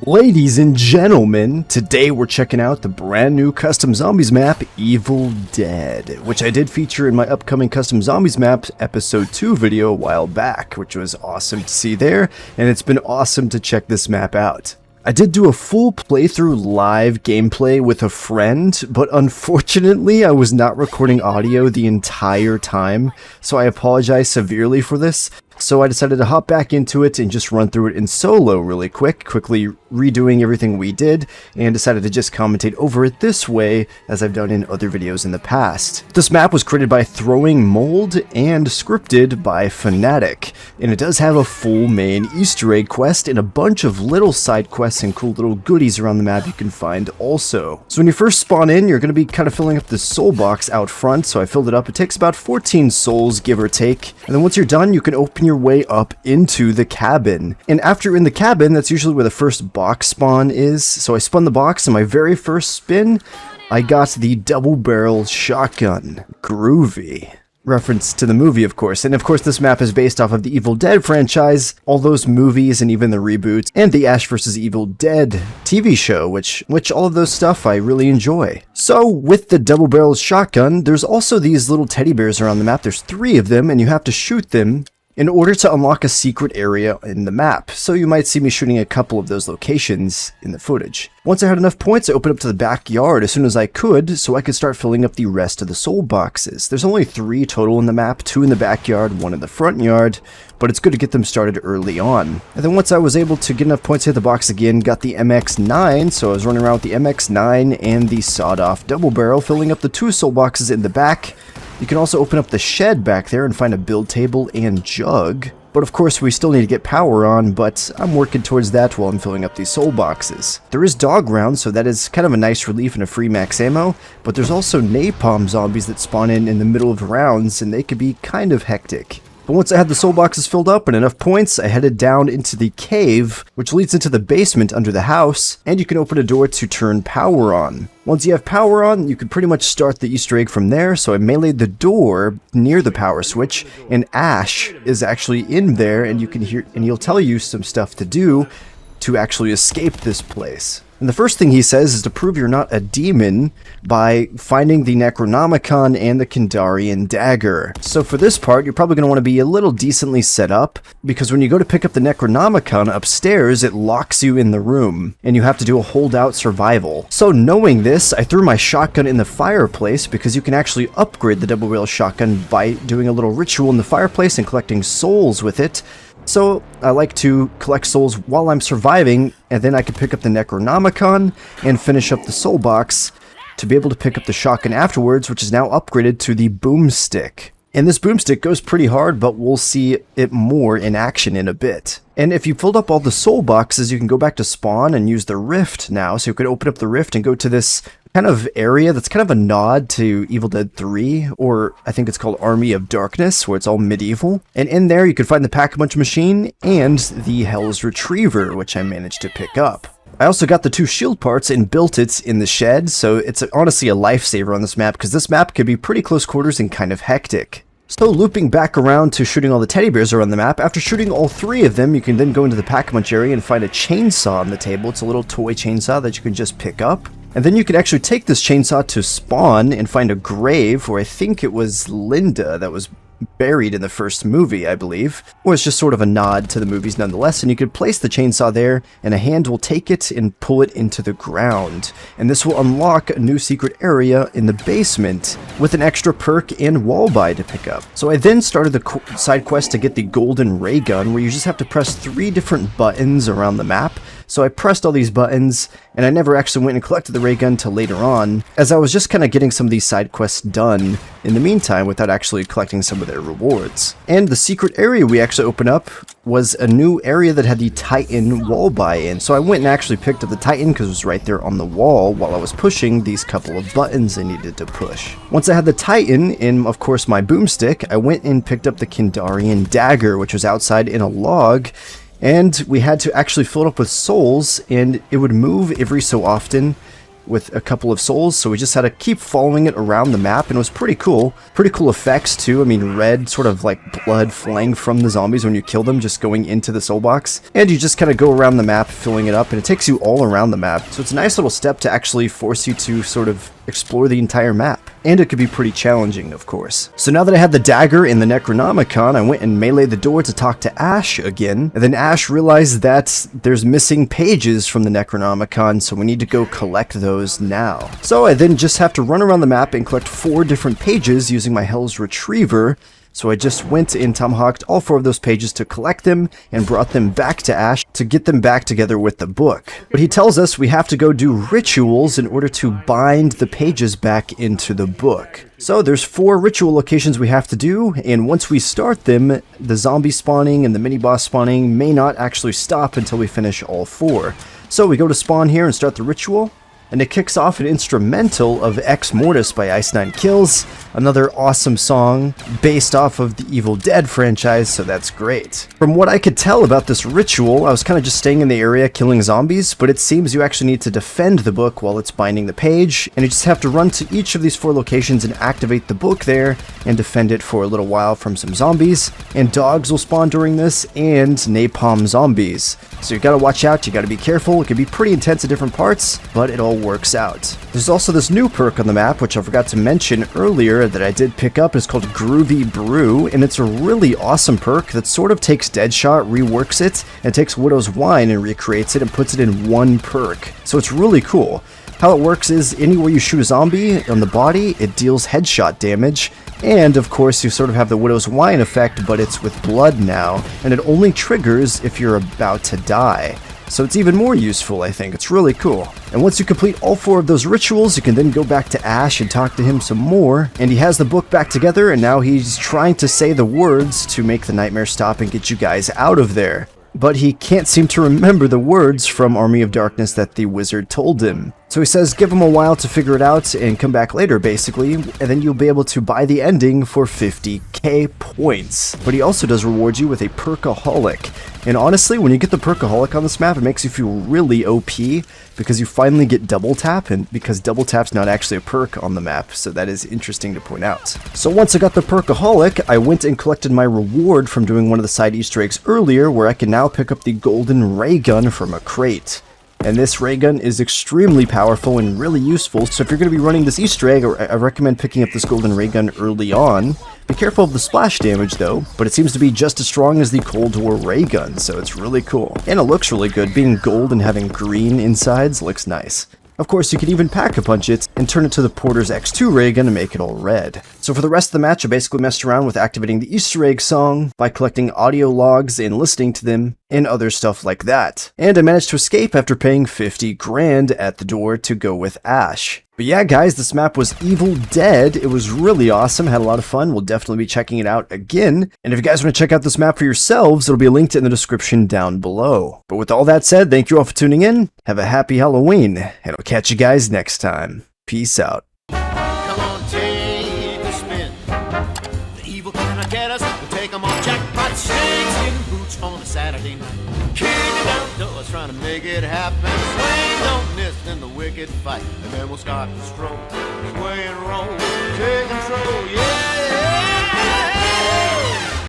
Ladies and gentlemen, today we're checking out the brand new Custom Zombies map, Evil Dead, which I did feature in my upcoming Custom Zombies map episode 2 video a while back, which was awesome to see there, and it's been awesome to check this map out. I did do a full playthrough live gameplay with a friend, but unfortunately I was not recording audio the entire time, so I apologize severely for this. So I decided to hop back into it and just run through it in solo really quickly redoing everything we did, and decided to just commentate over it this way as I've done in other videos in the past. This map was created by Throwing Mold and scripted by Fnatic, and it does have a full main Easter egg quest and a bunch of little side quests and cool little goodies around the map you can find also. So when you first spawn in, you're going to be kind of filling up the soul box out front, so I filled it up. It takes about 14 souls, give or take, and then once you're done, you can open your way up into the cabin. And after you're in the cabin, that's usually where the first box spawn is. So I spun the box, and my very first spin, I got the double barrel shotgun. Groovy. Reference to the movie, of course. And of course, this map is based off of the Evil Dead franchise, all those movies and even the reboot, and the Ash vs. Evil Dead TV show, which all of those stuff I really enjoy. So with the double barrel shotgun, there's also these little teddy bears around the map. There's 3 of them, and you have to shoot them in order to unlock a secret area in the map, so you might see me shooting a couple of those locations in the footage. Once I had enough points, I opened up to the backyard as soon as I could, so I could start filling up the rest of the soul boxes. There's only 3 total in the map, 2 in the backyard, 1 in the front yard, but it's good to get them started early on. And then once I was able to get enough points to hit the box again, got the MX-9, so I was running around with the MX-9 and the sawed-off double barrel, filling up the 2 soul boxes in the back. You can also open up the shed back there and find a build table and jug. But of course we still need to get power on, but I'm working towards that while I'm filling up these soul boxes. There is dog rounds, so that is kind of a nice relief and a free max ammo, but there's also napalm zombies that spawn in the middle of rounds, and they can be kind of hectic. But once I had the soul boxes filled up and enough points, I headed down into the cave, which leads into the basement under the house, and you can open a door to turn power on. Once you have power on, you can pretty much start the Easter egg from there, so I meleeed the door near the power switch, and Ash is actually in there, and you can hear, and he'll tell you some stuff to do to actually escape this place. And the first thing he says is to prove you're not a demon by finding the Necronomicon and the Kandarian dagger. So for this part, you're probably going to want to be a little decently set up, because when you go to pick up the Necronomicon upstairs, it locks you in the room, and you have to do a holdout survival. So knowing this, I threw my shotgun in the fireplace, because you can actually upgrade the double barrel shotgun by doing a little ritual in the fireplace and collecting souls with it. So I like to collect souls while I'm surviving, and then I can pick up the Necronomicon and finish up the soul box to be able to pick up the shotgun afterwards, which is now upgraded to the boomstick. And this boomstick goes pretty hard, but we'll see it more in action in a bit. And if you filled up all the soul boxes, you can go back to spawn and use the rift now. So you could open up the rift and go to this kind of area that's kind of a nod to Evil Dead 3, or I think it's called Army of Darkness, where it's all medieval. And in there you can find the Pack-a-Punch machine and the Hell's Retriever, which I managed to pick up. I also got the 2 shield parts and built it in the shed, so it's honestly a lifesaver on this map, because this map can be pretty close quarters and kind of hectic. So looping back around to shooting all the teddy bears around the map, after shooting all 3 of them, you can then go into the Pack-a-Punch area and find a chainsaw on the table. It's a little toy chainsaw that you can just pick up. And then you can actually take this chainsaw to spawn and find a grave where I think it was Linda that was buried in the first movie, I believe. Or it's just sort of a nod to the movies nonetheless, and you could place the chainsaw there, and a hand will take it and pull it into the ground. And this will unlock a new secret area in the basement with an extra perk and wall buy to pick up. So I then started the side quest to get the golden ray gun, where you just have to press 3 different buttons around the map. So I pressed all these buttons, and I never actually went and collected the ray gun till later on, as I was just kind of getting some of these side quests done in the meantime without actually collecting some of their rewards. And the secret area we actually opened up was a new area that had the Titan wall buy-in. So I went and actually picked up the Titan because it was right there on the wall while I was pushing these couple of buttons I needed to push. Once I had the Titan and of course my boomstick, I went and picked up the Kandarian dagger, which was outside in a log. And we had to actually fill it up with souls, and it would move every so often with a couple of souls, so we just had to keep following it around the map, and it was pretty cool. Pretty cool effects too. I mean, red sort of like blood flying from the zombies when you kill them, just going into the soul box. And you just kind of go around the map filling it up, and it takes you all around the map. So it's a nice little step to actually force you to sort of explore the entire map. And it could be pretty challenging, of course. So now that I had the dagger in the Necronomicon, I went and meleeed the door to talk to Ash again. And then Ash realized that there's missing pages from the Necronomicon, so we need to go collect those now. So I then just have to run around the map and collect 4 different pages using my Hell's Retriever. So I just went and tomahawked all 4 of those pages to collect them and brought them back to Ash to get them back together with the book. But he tells us we have to go do rituals in order to bind the pages back into the book. So there's 4 ritual locations we have to do, and once we start them, the zombie spawning and the mini-boss spawning may not actually stop until we finish all 4. So we go to spawn here and start the ritual. And it kicks off an instrumental of Ex Mortis by Ice Nine Kills, another awesome song based off of the Evil Dead franchise, so that's great. From what I could tell about this ritual, I was kind of just staying in the area killing zombies, but it seems you actually need to defend the book while it's binding the page, and you just have to run to each of these 4 locations and activate the book there and defend it for a little while from some zombies, and dogs will spawn during this, and napalm zombies. So you gotta watch out, you gotta be careful, it can be pretty intense at different parts, but it all works out. There's also this new perk on the map, which I forgot to mention earlier that I did pick up. It's called Groovy Brew, and it's a really awesome perk that sort of takes Deadshot, reworks it, and takes Widow's Wine and recreates it and puts it in one perk. So it's really cool. How it works is anywhere you shoot a zombie on the body, it deals headshot damage, and of course you sort of have the Widow's Wine effect, but it's with blood now, and it only triggers if you're about to die. So it's even more useful, I think. It's really cool. And once you complete all 4 of those rituals, you can then go back to Ash and talk to him some more, and he has the book back together, and now he's trying to say the words to make the nightmare stop and get you guys out of there. But he can't seem to remember the words from Army of Darkness that the wizard told him. So he says give him a while to figure it out and come back later, basically, and then you'll be able to buy the ending for 50k points. But he also does reward you with a Perkaholic. And honestly, when you get the Perkaholic on this map, it makes you feel really OP because you finally get double tap, and because double tap's not actually a perk on the map, so that is interesting to point out. So once I got the Perkaholic, I went and collected my reward from doing one of the side Easter eggs earlier, where I can now pick up the golden ray gun from a crate. And this ray gun is extremely powerful and really useful, so if you're going to be running this Easter egg, I recommend picking up this golden ray gun early on. Be careful of the splash damage though, but it seems to be just as strong as the Cold War ray gun, so it's really cool. And it looks really good. Being gold and having green insides looks nice. Of course, you can even pack-a-punch it and turn it to the Porter's X2 ray gun and make it all red. So for the rest of the match, I basically messed around with activating the Easter egg song by collecting audio logs and listening to them and other stuff like that. And I managed to escape after paying 50 grand at the door to go with Ash. But yeah, guys, this map was Evil Dead. It was really awesome. Had a lot of fun. We'll definitely be checking it out again. And if you guys want to check out this map for yourselves, it'll be linked in the description down below. But with all that said, thank you all for tuning in. Have a happy Halloween, and I'll catch you guys next time. Peace out. Come on, take a spin. The evil cannot get us. We'll take them on jackpot snakes in boots on a Saturday night. Kicking down doors, trying to make it happen. Swing, don't miss in the wicked fight. And then we'll start to stroll, sway and roll, take control, yeah.